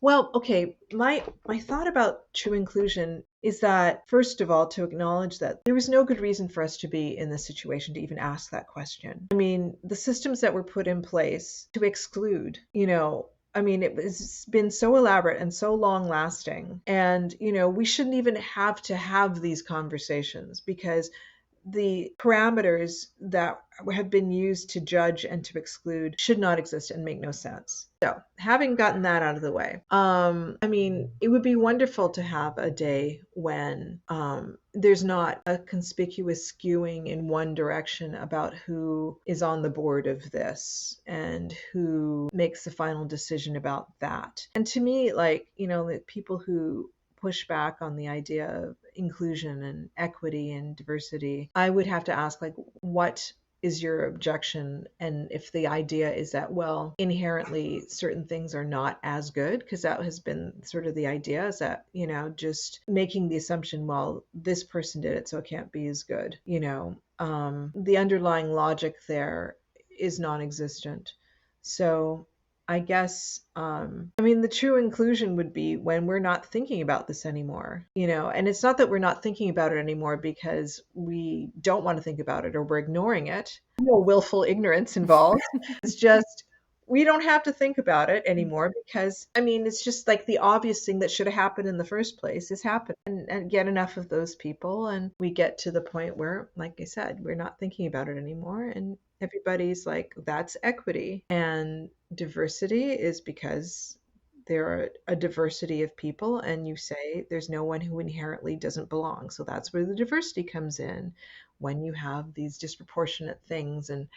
Well, okay, my thought about true inclusion is that first of all to acknowledge that there was no good reason for us to be in this situation to even ask that question. I mean, the systems that were put in place to exclude, I mean, it's been so elaborate and so long lasting. And, we shouldn't even have to have these conversations because the parameters that have been used to judge and to exclude should not exist and make no sense. So, having gotten that out of the way, I mean, it would be wonderful to have a day when there's not a conspicuous skewing in one direction about who is on the board of this and who makes the final decision about that. And to me, the people who push back on the idea of inclusion and equity and diversity, I would have to ask, like, what is your objection? And if the idea is that, well, inherently certain things are not as good, because that has been sort of the idea, is that, just making the assumption, well, this person did it, so it can't be as good. The underlying logic there is non existent. So I guess, I mean, the true inclusion would be when we're not thinking about this anymore, and it's not that we're not thinking about it anymore because we don't want to think about it or we're ignoring it. No willful ignorance involved. It's just we don't have to think about it anymore because, I mean, it's just like the obvious thing that should have happened in the first place is happened. And get enough of those people, and we get to the point where, like I said, we're not thinking about it anymore. And everybody's like, that's equity. And diversity is because there are a diversity of people, and you say there's no one who inherently doesn't belong. So that's where the diversity comes in when you have these disproportionate things. And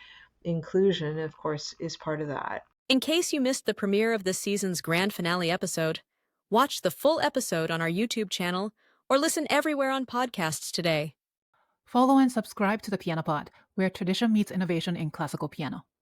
inclusion, of course, is part of that. In case you missed the premiere of this season's grand finale episode, watch the full episode on our YouTube channel or listen everywhere on podcasts today. Follow and subscribe to the Piano Pod, where tradition meets innovation in classical piano.